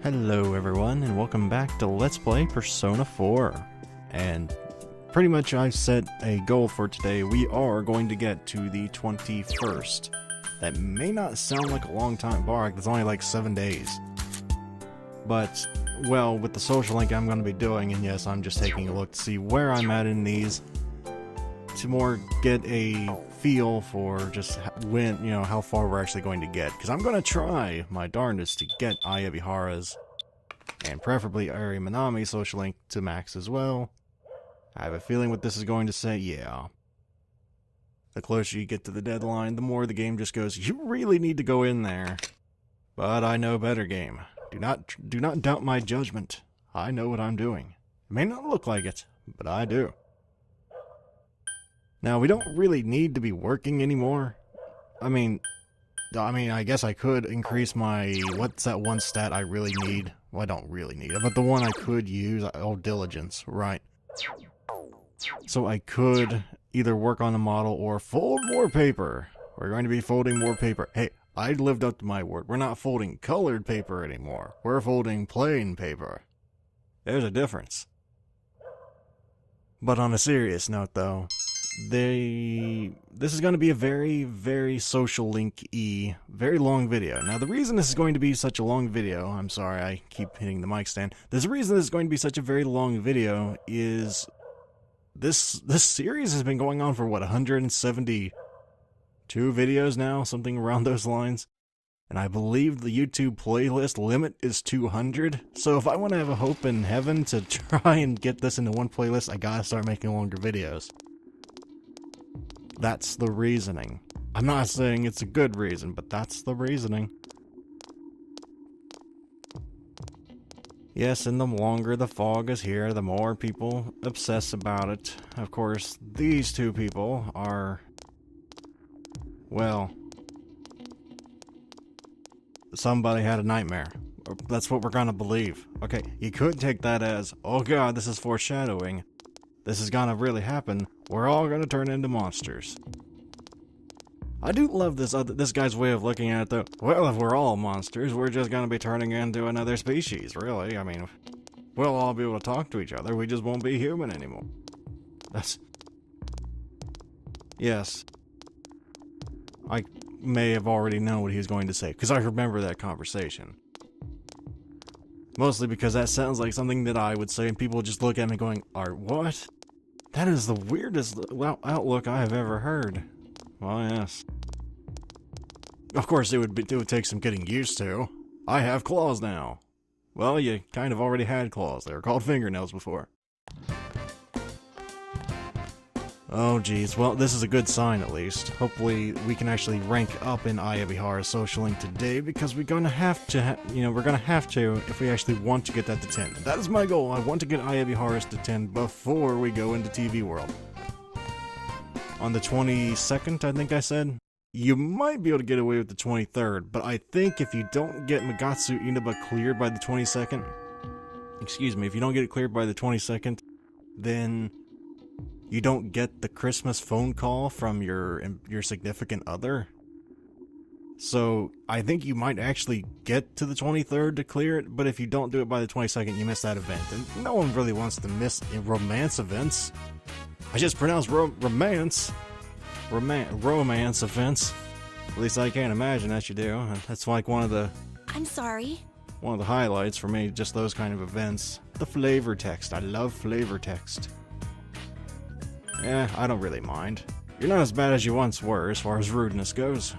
Hello everyone, and welcome back to Let's Play Persona 4. And pretty much I've set a goal for today. We are going to get to the 21st. That may not sound like a long time, Bark, it's only like 7 days. But, well, with the social link I'm going to be doing, and yes, I'm just taking a look to see where I'm at in these, to more get a feel for just when, how far we're actually going to get. Because I'm going to try my darndest to get Aya Ebihara's, and preferably Ari Minami's social link to max as well. I have a feeling what this is going to say, yeah. The closer you get to the deadline, the more the game just goes, you really need to go in there. But I know better, game. Do not doubt my judgment. I know what I'm doing. It may not look like it, but I do. Now, we don't really need to be working anymore. I mean, I guess I could increase my, what's that one stat I really need? Well, I don't really need it, but the one I could use, oh, diligence, right. So I could either work on the model or fold more paper. We're going to be folding more paper. Hey, I lived up to my word. We're not folding colored paper anymore. We're folding plain paper. There's a difference. But on a serious note, though, this is going to be a very, very social link-y, very long video. Now, the reason this is going to be such a long video, I'm sorry, I keep hitting the mic stand. The reason this is going to be such a very long video is this series has been going on for, what, 172 videos now? Something around those lines. And I believe the YouTube playlist limit is 200. So if I want to have a hope in heaven to try and get this into one playlist, I gotta start making longer videos. That's the reasoning. I'm not saying it's a good reason, but that's the reasoning. Yes, and the longer the fog is here, the more people obsess about it. Of course, these two people are, well, somebody had a nightmare. That's what we're gonna believe. Okay, you could take that as, oh god, this is foreshadowing. This is gonna really happen. We're all gonna turn into monsters. I do love this guy's way of looking at it, though. Well, if we're all monsters, we're just gonna be turning into another species, really. I mean, we'll all be able to talk to each other. We just won't be human anymore. That's... Yes. I may have already known what he was going to say, because I remember that conversation. Mostly because that sounds like something that I would say, and people would just look at me going, what? That is the weirdest outlook I have ever heard. Well, yes. Of course, it would take some getting used to. I have claws now. Well, you kind of already had claws. They were called fingernails before. Oh, geez. Well, this is a good sign, at least. Hopefully, we can actually rank up in Aya Ebihara's social link today, because we're gonna have to, we're gonna have to if we actually want to get that to 10. That is my goal. I want to get Aya Ebihara's to 10 before we go into TV World. On the 22nd, I think I said? You might be able to get away with the 23rd, but I think if you don't get Magatsu Inaba cleared by the 22nd, excuse me, if you don't get it cleared by the 22nd, then you don't get the Christmas phone call from your significant other. So, I think you might actually get to the 23rd to clear it, but if you don't do it by the 22nd, you miss that event. And no one really wants to miss romance events. I just pronounced romance events. At least I can't imagine that you do. That's like one of the... I'm sorry. One of the highlights for me, just those kind of events. The flavor text. I love flavor text. I don't really mind. You're not as bad as you once were, as far as rudeness goes.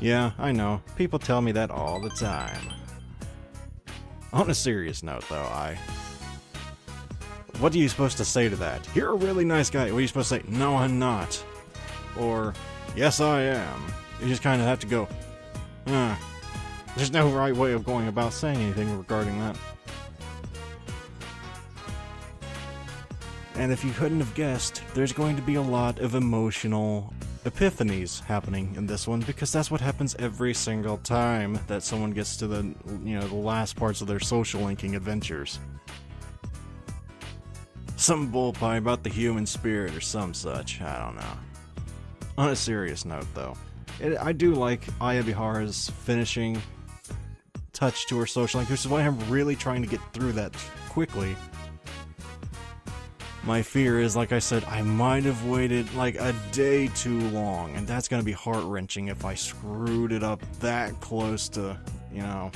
Yeah, I know. People tell me that all the time. On a serious note, though, what are you supposed to say to that? You're a really nice guy. What are you supposed to say? No, I'm not. Or, yes, I am. You just kind of have to go, There's no right way of going about saying anything regarding that. And if you couldn't have guessed, there's going to be a lot of emotional epiphanies happening in this one, because that's what happens every single time that someone gets to the, the last parts of their social linking adventures. Some bullpie about the human spirit or some such, I don't know. On a serious note, though, I do like Aya Ebihara's finishing touch to her social life, which is why I'm really trying to get through that quickly. My fear is, like I said, I might have waited like a day too long, and that's gonna be heart-wrenching if I screwed it up that close to, you know,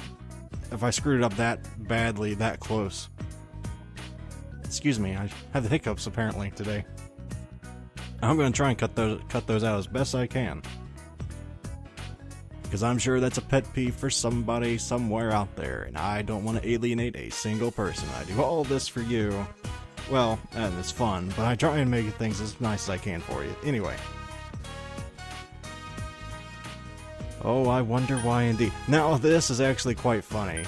if I screwed it up that badly, that close. Excuse me, I have the hiccups apparently today. I'm gonna try and cut those out as best I can. Because I'm sure that's a pet peeve for somebody somewhere out there, and I don't want to alienate a single person. I do all this for you. Well, and it's fun, but I try and make things as nice as I can for you. Anyway. Oh, I wonder why indeed. Now, this is actually quite funny.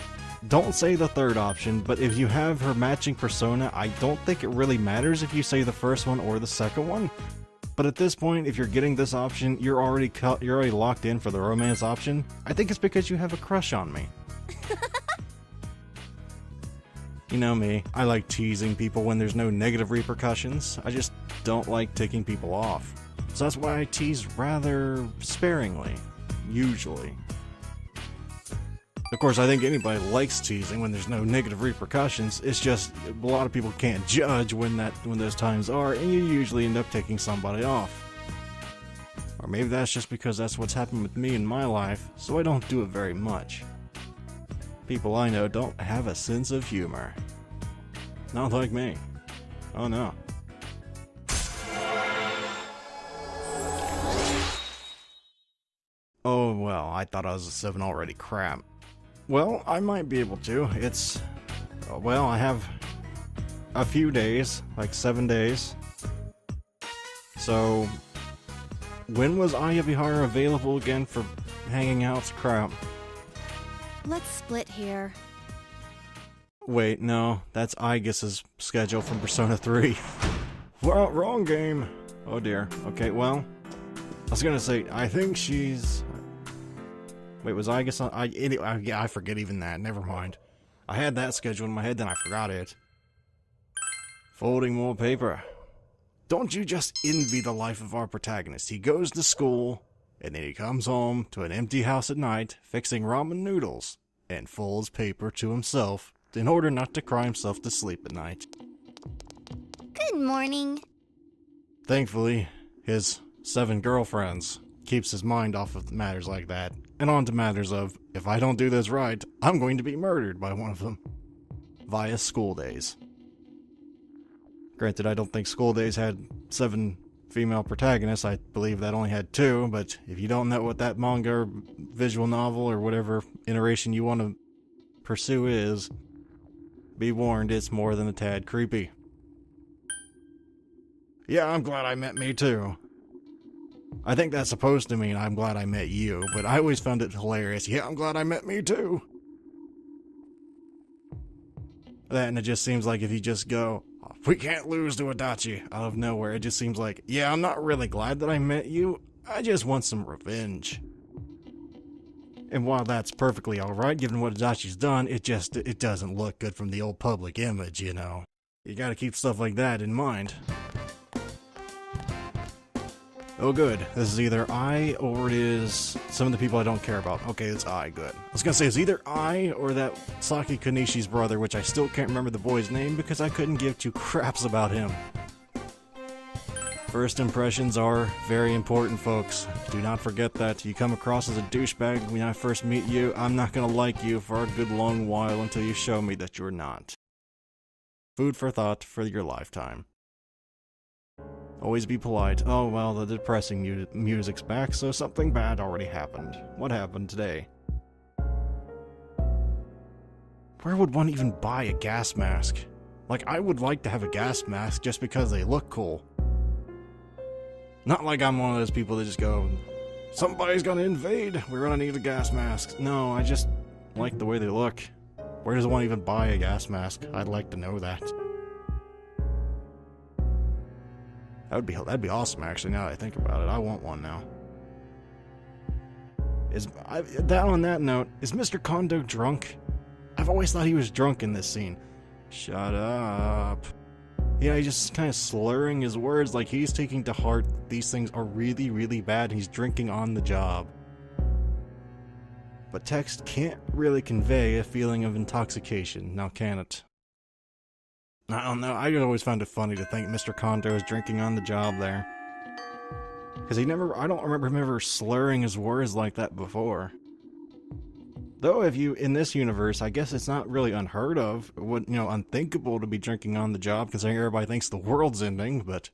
Don't say the third option, but if you have her matching persona, I don't think it really matters if you say the first one or the second one. But at this point, if you're getting this option, you're already locked in for the romance option. I think it's because you have a crush on me. You know me, I like teasing people when there's no negative repercussions. I just don't like ticking people off. So that's why I tease rather sparingly, usually. Of course, I think anybody likes teasing when there's no negative repercussions. It's just a lot of people can't judge when those times are, and you usually end up taking somebody off. Or maybe that's just because that's what's happened with me in my life, so I don't do it very much. People I know don't have a sense of humor. Not like me. Oh no. Oh well, I thought I was a 7 already. Crap. Well, I might be able to. It's... well, I have a few days, like 7 days. So, when was Ayavihara available again for hanging out? Crap. Let's split here. Wait, no, that's Aegis's schedule from Persona 3. Well, wrong game. Oh dear. Okay, well, I was gonna say, I think she's... Wait, was Aegis on... yeah, I forget even that. Never mind. I had that schedule in my head, then I forgot it. Folding more paper. Don't you just envy the life of our protagonist? He goes to school, and then he comes home to an empty house at night, fixing ramen noodles, and folds paper to himself in order not to cry himself to sleep at night. Good morning. Thankfully, his 7 girlfriends keeps his mind off of matters like that, and on to matters of, if I don't do this right, I'm going to be murdered by one of them. Via School Days. Granted, I don't think School Days had 7 female protagonists. I believe that only had 2, but if you don't know what that manga or visual novel or whatever iteration you want to pursue is, be warned, it's more than a tad creepy. Yeah, I'm glad I met me too. I think that's supposed to mean I'm glad I met you, but I always found it hilarious. Yeah, I'm glad I met me too. That, and it just seems like if you just go, we can't lose to Adachi out of nowhere, it just seems like, yeah, I'm not really glad that I met you, I just want some revenge. And while that's perfectly alright, given what Adachi's done, it doesn't look good from the old public image, you know. You gotta keep stuff like that in mind. Oh good, this is either I or it is some of the people I don't care about. Okay, it's I, good. I was gonna say it's either I or that Saki Kanishi's brother, which I still can't remember the boy's name because I couldn't give 2 craps about him. First impressions are very important, folks. Do not forget that. You come across as a douchebag when I first meet you, I'm not gonna like you for a good long while until you show me that you're not. Food for thought for your lifetime. Always be polite. Oh, well, the depressing music's back, so something bad already happened. What happened today? Where would one even buy a gas mask? Like, I would like to have a gas mask just because they look cool. Not like I'm one of those people that just go, somebody's gonna invade, we're gonna need a gas mask. No, I just like the way they look. Where does one even buy a gas mask? I'd like to know that. That'd be awesome, actually, now that I think about it. I want one now. On that note, is Mr. Kondo drunk? I've always thought he was drunk in this scene. Shut up. Yeah, he's just kind of slurring his words like he's taking to heart these things are really, really bad and he's drinking on the job. But text can't really convey a feeling of intoxication, now can it? I don't know, I always found it funny to think Mr. Kondo is drinking on the job there. Because I don't remember him ever slurring his words like that before. Though in this universe, I guess it's not really unheard of, unthinkable to be drinking on the job, considering everybody thinks the world's ending, but...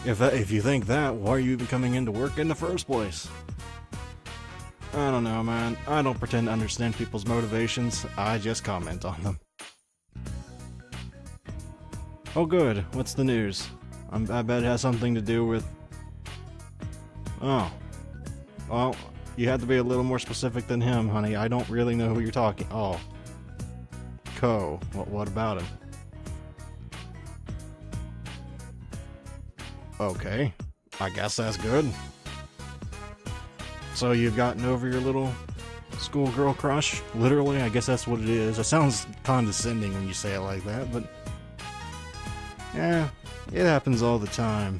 If you think that, why are you even coming into work in the first place? I don't know, man. I don't pretend to understand people's motivations, I just comment on them. Oh good, what's the news? I bet it has something to do with... Oh. Well, you have to be a little more specific than him, honey. I don't really know who you're talking... Oh. Ko. What about him? Okay. I guess that's good. So you've gotten over your little schoolgirl crush? Literally, I guess that's what it is. It sounds condescending when you say it like that, but... Yeah, it happens all the time.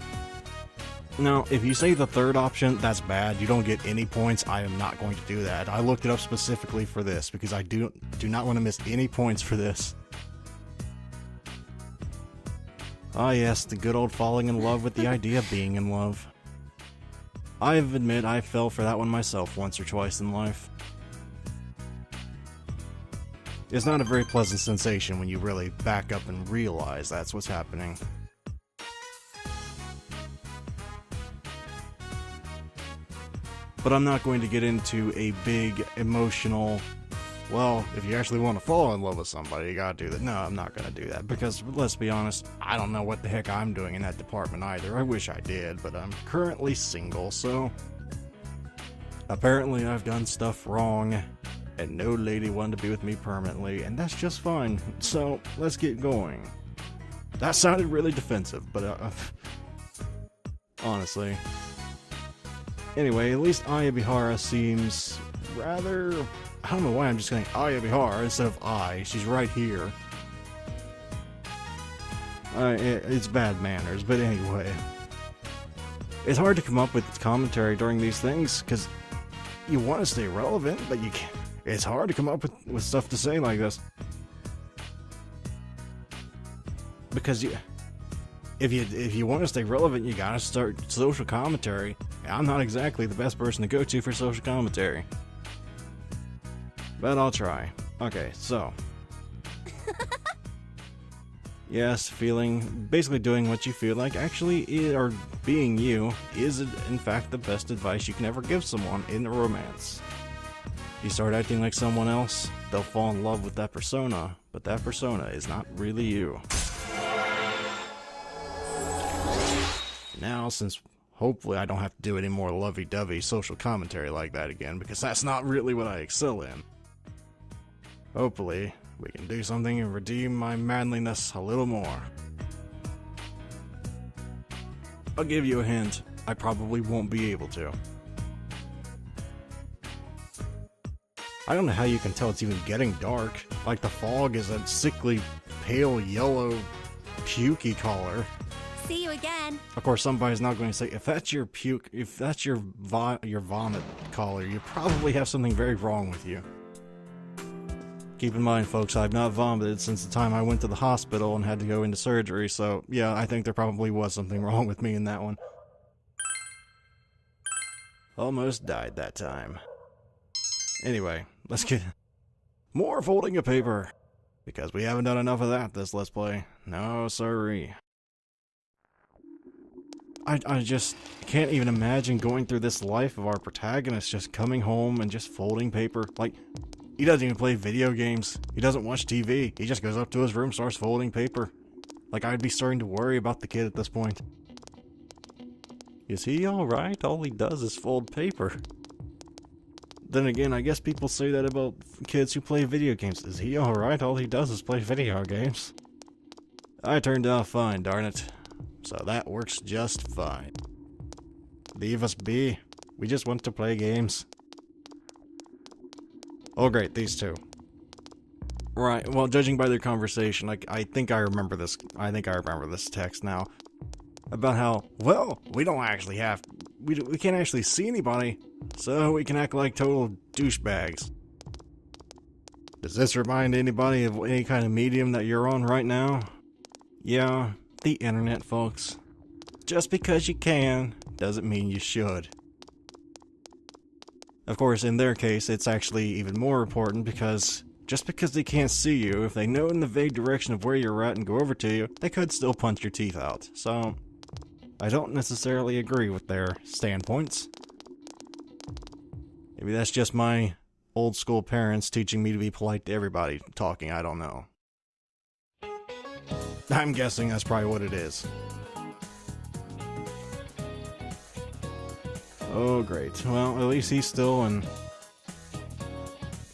Now, if you say the third option, that's bad. You don't get any points. I am not going to do that. I looked it up specifically for this, because I do not want to miss any points for this. Ah yes, the good old falling in love with the idea of being in love. I admit I fell for that one myself once or twice in life. It's not a very pleasant sensation when you really back up and realize that's what's happening. But I'm not going to get into a big, emotional, well, if you actually want to fall in love with somebody, you gotta do that. No, I'm not gonna do that, because, let's be honest, I don't know what the heck I'm doing in that department either. I wish I did, but I'm currently single, so... Apparently I've done stuff wrong, and no lady wanted to be with me permanently, and that's just fine. So, let's get going. That sounded really defensive, but honestly. Anyway, at least Aya Bihara seems rather... I don't know why I'm just saying Aya Bihara instead of I. She's right here. It's bad manners, but anyway. It's hard to come up with commentary during these things, because you want to stay relevant, but you can't. It's hard to come up with stuff to say like this. Because if you want to stay relevant, you gotta start social commentary. I'm not exactly the best person to go to for social commentary. But I'll try. Okay, so. Yes, basically doing what you feel like or being you, is in fact the best advice you can ever give someone in a romance. You start acting like someone else, they'll fall in love with that persona, but that persona is not really you. Now, since hopefully I don't have to do any more lovey-dovey social commentary like that again, because that's not really what I excel in. Hopefully, we can do something and redeem my manliness a little more. I'll give you a hint, I probably won't be able to. I don't know how you can tell it's even getting dark. Like the fog is a sickly, pale yellow, pukey color. See you again. Of course, somebody's not going to say, if that's your vomit color, you probably have something very wrong with you. Keep in mind, folks, I've not vomited since the time I went to the hospital and had to go into surgery, so yeah, I think there probably was something wrong with me in that one. Almost died that time. Anyway, let's get more folding of paper, because we haven't done enough of that this Let's Play. No, sorry. I just can't even imagine going through this life of our protagonist just coming home and just folding paper. Like, he doesn't even play video games. He doesn't watch TV. He just goes up to his room, starts folding paper. Like, I'd be starting to worry about the kid at this point. Is he alright? All he does is fold paper. Then again, I guess people say that about kids who play video games. Is he alright? All he does is play video games. I turned out fine, darn it. So that works just fine. Leave us be. We just want to play games. Oh great, these two. Right, well, judging by their conversation, I think I remember this. I think I remember this text now. About how, well, we don't actually have... We can't actually see anybody. so we can act like total douchebags. Does this remind anybody of any kind of medium that you're on right now? Yeah, the internet, folks. Just because you can, doesn't mean you should. Of course, in their case, it's actually even more important because just because they can't see you, if they know in the vague direction of where you're at and go over to you, they could still punch your teeth out. So, I don't necessarily agree with their standpoints. Maybe that's just my old school parents teaching me to be polite to everybody talking, I don't know. I'm guessing that's probably what it is. Oh, great. Well, at least he's still in...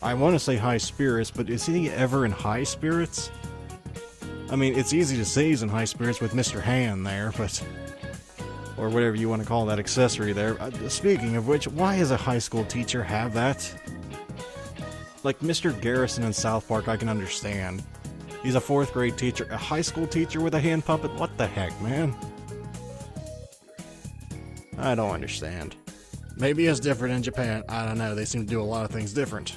I want to say high spirits, but is he ever in high spirits? I mean, it's easy to say he's in high spirits with Mr. Hand there, but... or whatever you want to call that accessory there. Speaking of which, why does a high school teacher have that? Like Mr. Garrison in South Park, I can understand. He's a 4th grade teacher. A high school teacher with a hand puppet? What the heck, man? I don't understand. Maybe it's different in Japan. I don't know. They seem to do a lot of things different.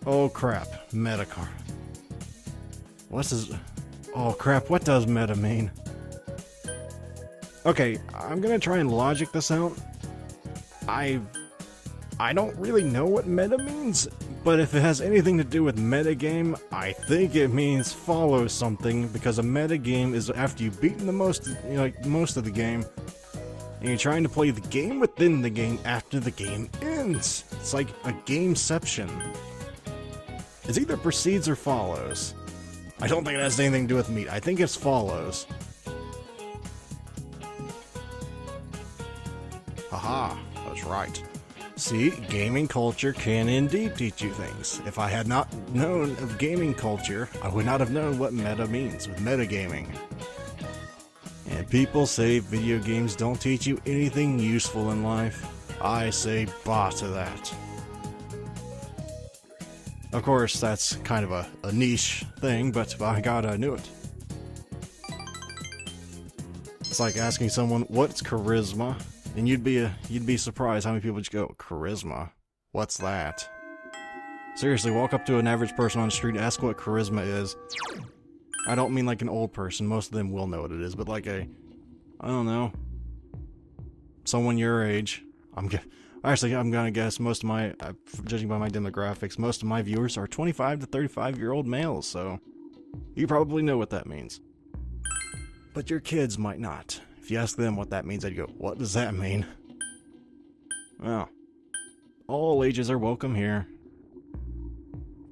Oh crap. Metacar. What's his... oh crap. What does meta mean? Okay, I'm gonna try and logic this out. I don't really know what meta means, but if it has anything to do with metagame, I think it means follow something, because a metagame is after you've beaten the most of the game, and you're trying to play the game within the game after the game ends. It's like a gameception. It's either proceeds or follows. I don't think it has anything to do with meat. I think it's follows. Haha, that's right. See, gaming culture can indeed teach you things. If I had not known of gaming culture, I would not have known what meta means with metagaming. And people say video games don't teach you anything useful in life. I say bah to that. Of course, that's kind of a niche thing, but by God, I knew it. It's like asking someone, what's charisma? And you'd be surprised how many people just go, charisma? What's that? Seriously, walk up to an average person on the street, ask what charisma is. I don't mean like an old person, most of them will know what it is, but like I don't know, someone your age. I'm gonna guess most of my, judging by my demographics, most of my viewers are 25 to 35-year-old males, so you probably know what that means. But your kids might not. If you ask them what that means, they'd go, what does that mean? Well, all ages are welcome here.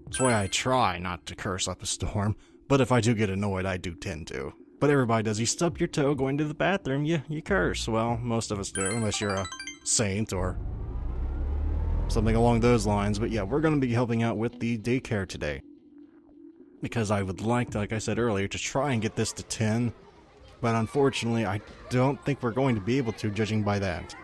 That's why I try not to curse up a storm, but if I do get annoyed, I do tend to. But everybody does. You stub your toe going to the bathroom, you curse. Well, most of us do, unless you're a saint or something along those lines. But yeah, we're going to be helping out with the daycare today. Because I would like I said earlier, to try and get this to 10. But unfortunately, I don't think we're going to be able to, judging by that.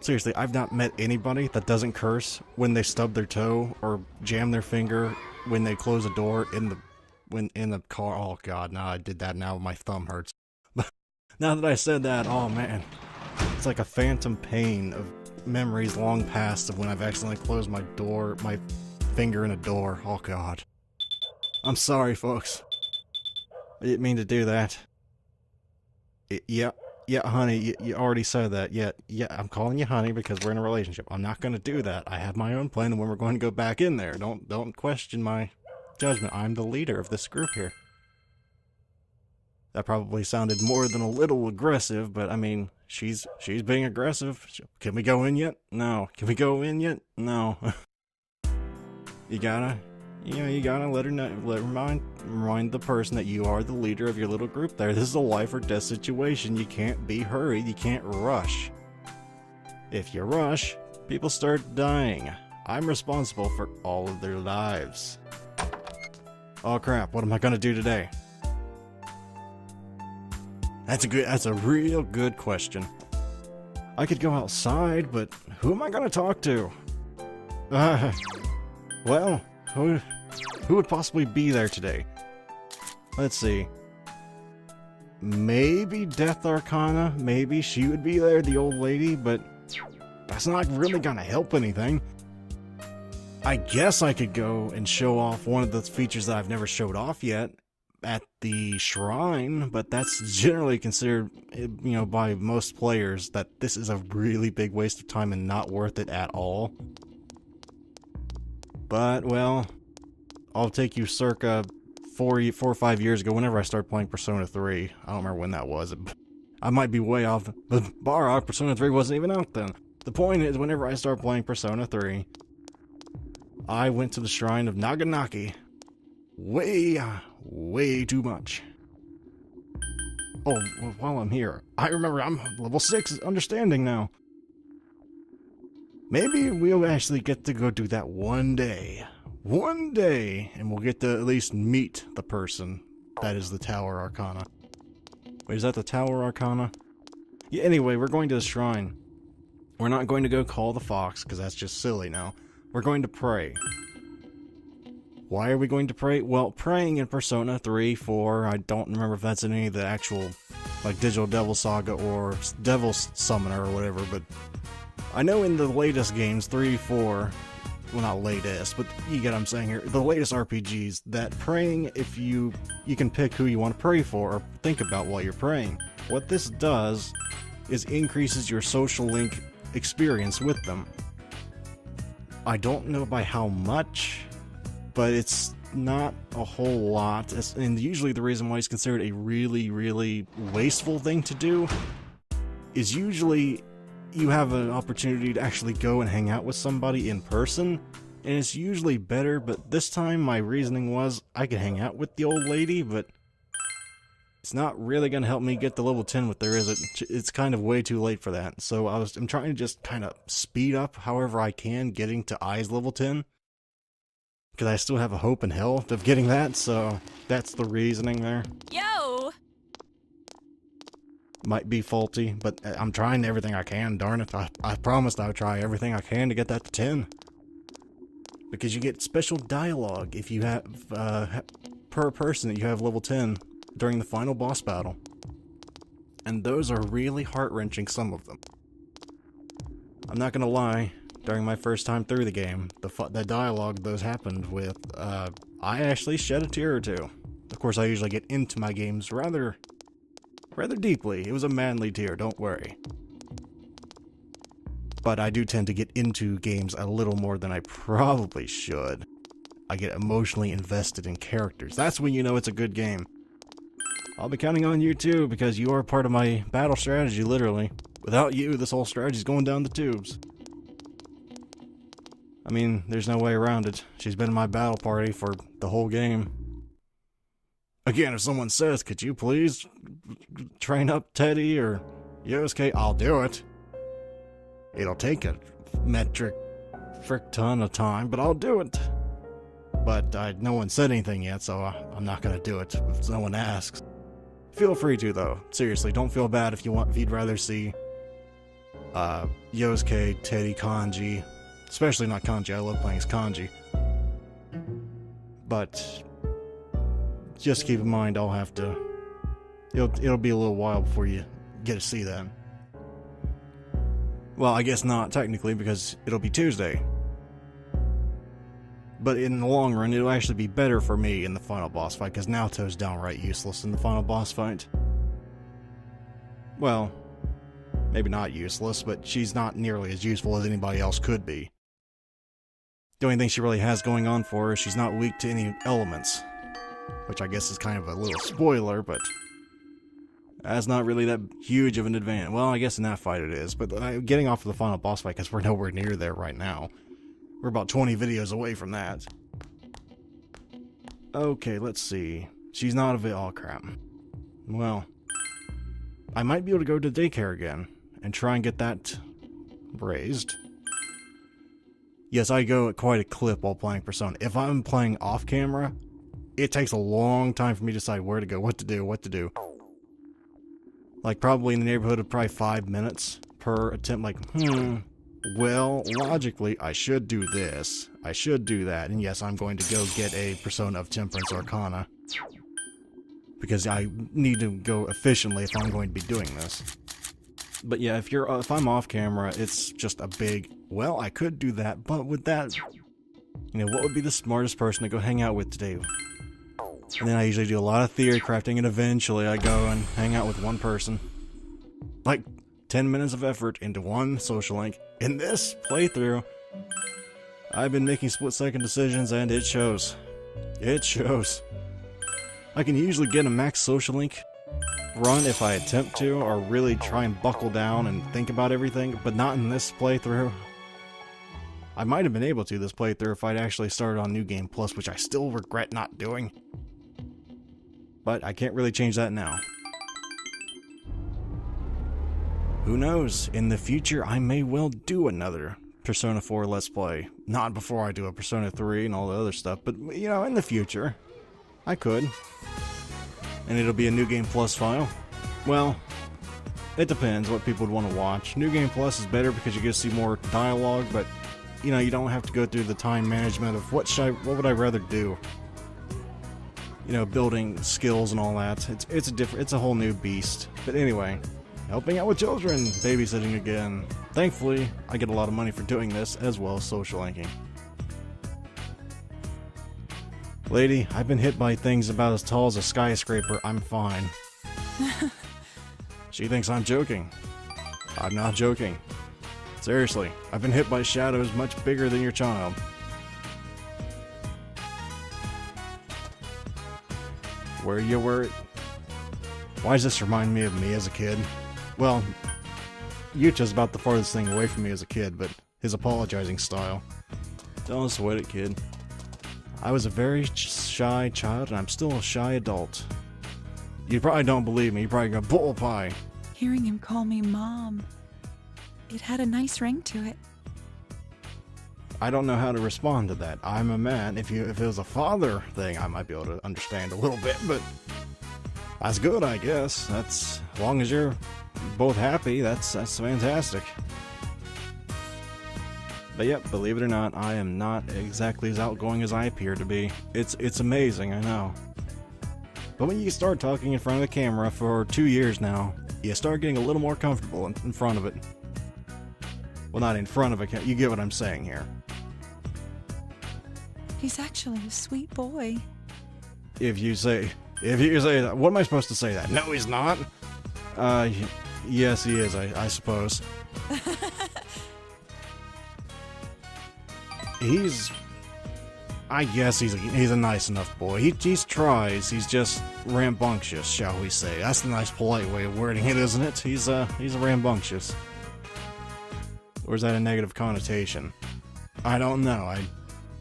Seriously, I've not met anybody that doesn't curse when they stub their toe or jam their finger when they close a door in the car. Oh god, now I did that, now my thumb hurts. But now that I said that, oh man, it's like a phantom pain of memories long past of when I've accidentally closed my finger in a door. Oh god. I'm sorry, folks. I didn't mean to do that. Yeah, honey, you already said that. Yeah, I'm calling you honey because we're in a relationship. I'm not going to do that. I have my own plan of when we're going to go back in there. Don't question my judgment. I'm the leader of this group here. That probably sounded more than a little aggressive, but I mean, she's being aggressive. Can we go in yet? No. Can we go in yet? No. You gotta let her know, remind the person that you are the leader of your little group there. This is a life or death situation. You can't be hurried. You can't rush. If you rush, people start dying. I'm responsible for all of their lives. Oh crap, what am I gonna do today? That's a real good question. I could go outside, but who am I gonna talk to? Well, who would possibly be there today? Let's see. maybe Death Arcana, maybe she would be there, the old lady, but that's not really gonna help anything. I guess I could go and show off one of the features that I've never showed off yet at the shrine, but that's generally considered, by most players that this is a really big waste of time and not worth it at all. But, well, I'll take you circa 4 or 5 years ago, whenever I started playing Persona 3. I don't remember when that was. I might be way off, but Barrock, Persona 3 wasn't even out then. The point is, whenever I started playing Persona 3, I went to the Shrine of Naganaki. Way too much. Oh, while I'm here, I remember I'm level 6 understanding now. Maybe we'll actually get to go do that one day. One day, and we'll get to at least meet the person that is the Tower Arcana. Wait, is that the Tower Arcana? Yeah, anyway, we're going to the shrine. We're not going to go call the fox, because that's just silly now. We're going to pray. Why are we going to pray? Well, praying in Persona 3, 4, I don't remember if that's in any of the actual, like, Digital Devil Saga or Devil Summoner or whatever, but I know in the latest games, 3, 4, well, not latest, but you get what I'm saying here, the latest RPGs, that praying, if you can pick who you want to pray for, or think about while you're praying. What this does is increases your social link experience with them. I don't know by how much, but it's not a whole lot, and usually the reason why it's considered a really wasteful thing to do is usually you have an opportunity to actually go and hang out with somebody in person, and it's usually better, but this time my reasoning was I could hang out with the old lady, but it's not really going to help me get to level 10 with there, is it? It's kind of way too late for that, so I'm trying to just kind of speed up however I can getting to Eyes level 10, because I still have a hope in hell of getting that, so that's the reasoning there. Yo! Might be faulty, but I'm trying everything I can, darn it. I promised I would try everything I can to get that to 10. Because you get special dialogue if you have, per person that you have level 10 during the final boss battle. And those are really heart-wrenching, some of them. I'm not gonna lie, during my first time through the game, the dialogue those happened with, I actually shed a tear or two. Of course, I usually get into my games rather deeply. It was a manly tear, don't worry. But I do tend to get into games a little more than I probably should. I get emotionally invested in characters. That's when you know it's a good game. I'll be counting on you too, because you are part of my battle strategy, literally. Without you, this whole strategy's going down the tubes. I mean, there's no way around it. She's been in my battle party for the whole game. Again, if someone says, could you please train up Teddy or Yosuke, I'll do it. It'll take a metric frick ton of time, but I'll do it. But no one said anything yet, so I'm not gonna do it if no one asks. Feel free to, though. Seriously, don't feel bad if you'd rather see Yosuke, Teddy, Kanji. Especially not Kanji, I love playing as Kanji. But just keep in mind, I'll have to... It'll be a little while before you get to see that. Well, I guess not, technically, because it'll be Tuesday. But in the long run, it'll actually be better for me in the final boss fight, because Naoto's downright useless in the final boss fight. Well, maybe not useless, but she's not nearly as useful as anybody else could be. The only thing she really has going on for her is she's not weak to any elements. Which I guess is kind of a little spoiler, but that's not really that huge of an advantage. Well, I guess in that fight it is, but getting off of the final boss fight, because we're nowhere near there right now. We're about 20 videos away from that. Okay, let's see. She's not oh crap. Well, I might be able to go to daycare again, and try and get that raised. Yes, I go at quite a clip while playing Persona. If I'm playing off camera, it takes a long time for me to decide where to go, what to do. Like, probably in the neighborhood of probably 5 minutes per attempt, like, well, logically, I should do this, I should do that, and yes, I'm going to go get a Persona of Temperance Arcana. because I need to go efficiently if I'm going to be doing this. But yeah, if I'm off camera, it's just a big, well, I could do that, but with that, what would be the smartest person to go hang out with today? And then I usually do a lot of theory crafting, and eventually I go and hang out with one person. Like 10 minutes of effort into one social link. In this playthrough, I've been making split-second decisions, and it shows. It shows. I can usually get a max social link run if I attempt to, or really try and buckle down and think about everything, but not in this playthrough. I might have been able to this playthrough if I'd actually started on New Game Plus, which I still regret not doing. But I can't really change that now. Who knows? In the future, I may well do another Persona 4 Let's Play. Not before I do a Persona 3 and all the other stuff, but, in the future, I could. And it'll be a New Game Plus file. Well, it depends what people would want to watch. New Game Plus is better because you get to see more dialogue, but, you don't have to go through the time management of what would I rather do? Building skills and all that. It's a whole new beast. But anyway, helping out with children, babysitting again. Thankfully, I get a lot of money for doing this, as well as social linking. Lady, I've been hit by things about as tall as a skyscraper. I'm fine. She thinks I'm joking. I'm not joking. Seriously, I've been hit by shadows much bigger than your child. Why does this remind me of me as a kid? Well, Yucha's about the farthest thing away from me as a kid, but his apologizing style. Don't sweat it, kid. I was a very shy child, and I'm still a shy adult. You probably don't believe me. You probably go, bull pie. Hearing him call me Mom, it had a nice ring to it. I don't know how to respond to that. I'm a man. If it was a father thing, I might be able to understand a little bit, but that's good, I guess. That's, as long as you're both happy, that's fantastic. But yep, believe it or not, I am not exactly as outgoing as I appear to be. It's amazing, I know. But when you start talking in front of the camera for 2 years now, you start getting a little more comfortable in front of it. Well, not in front of a camera, you get what I'm saying here. He's actually a sweet boy. If you say that, what am I supposed to say that? No, he's not. Yes, he is, I suppose. I guess he's a nice enough boy. He tries. He's just rambunctious, shall we say? That's the nice, polite way of wording it, isn't it? He's rambunctious. Or is that a negative connotation? I don't know. I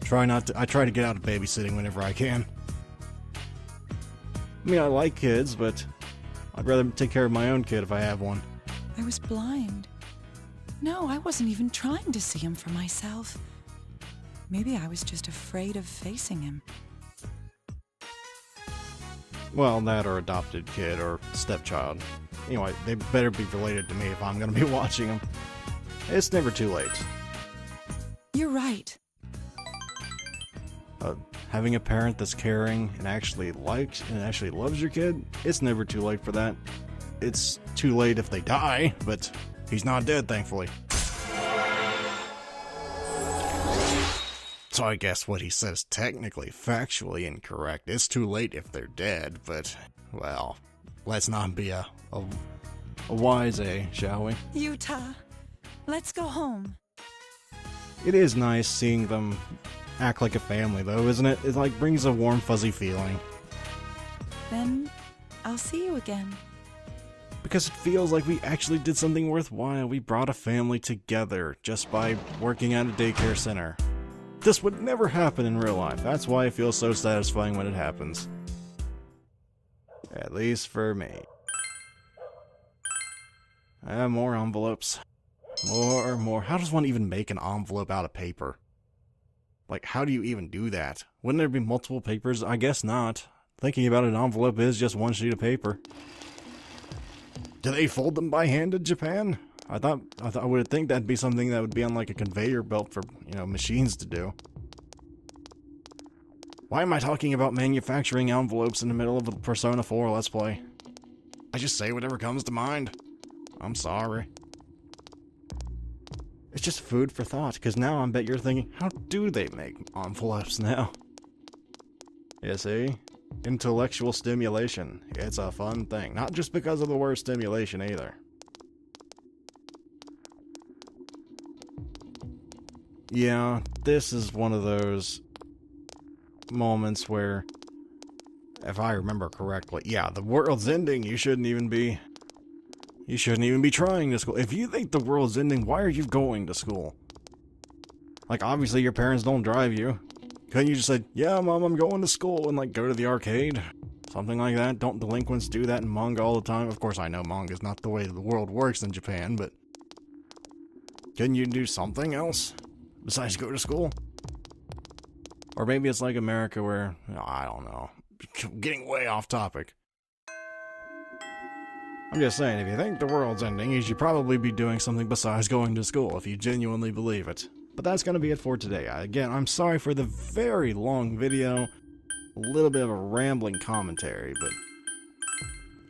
try to get out of babysitting whenever I can. I mean, I like kids, but I'd rather take care of my own kid if I have one. I was blind. No, I wasn't even trying to see him for myself. Maybe I was just afraid of facing him. Well, that or adopted kid or stepchild. Anyway, they better be related to me if I'm going to be watching them. It's never too late. You're right. Having a parent that's caring and actually likes and actually loves your kid, it's never too late for that. It's too late if they die, but he's not dead, thankfully. So I guess what he says is technically factually incorrect. It's too late if they're dead, but, well, let's not be a wise A, shall we? Utah, let's go home. It is nice seeing them act like a family, though, isn't it? It like brings a warm, fuzzy feeling. Then I'll see you again. Because it feels like we actually did something worthwhile. We brought a family together just by working at a daycare center. This would never happen in real life. That's why it feels so satisfying when it happens. At least for me. More envelopes. More. How does one even make an envelope out of paper? Like, how do you even do that? Wouldn't there be multiple papers? I guess not. Thinking about it, an envelope is just one sheet of paper. Do they fold them by hand in Japan? I would think that'd be something that would be on like a conveyor belt for, machines to do. Why am I talking about manufacturing envelopes in the middle of a Persona 4 Let's Play? I just say whatever comes to mind. I'm sorry. It's just food for thought, because now I bet you're thinking, how do they make envelopes now? You see? Intellectual stimulation. It's a fun thing. Not just because of the word stimulation either. Yeah, this is one of those moments where, if I remember correctly, yeah, the world's ending. You shouldn't even be trying to school. If you think the world's ending, why are you going to school? Like, obviously your parents don't drive you. Couldn't you just say, yeah, Mom, I'm going to school, and, like, go to the arcade? Something like that? Don't delinquents do that in manga all the time? Of course, I know manga's not the way the world works in Japan, but couldn't you do something else besides go to school? Or maybe it's like America where, I don't know, getting way off topic. I'm just saying, if you think the world's ending, you should probably be doing something besides going to school, if you genuinely believe it. But that's going to be it for today. Again, I'm sorry for the very long video. A little bit of a rambling commentary, but...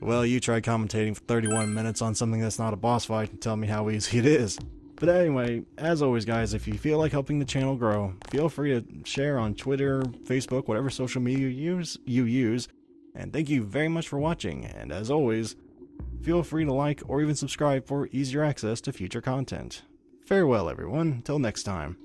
well, you try commentating for 31 minutes on something that's not a boss fight and tell me how easy it is. But anyway, as always guys, if you feel like helping the channel grow, feel free to share on Twitter, Facebook, whatever social media you use. And thank you very much for watching, and as always, feel free to like or even subscribe for easier access to future content. Farewell everyone, till next time.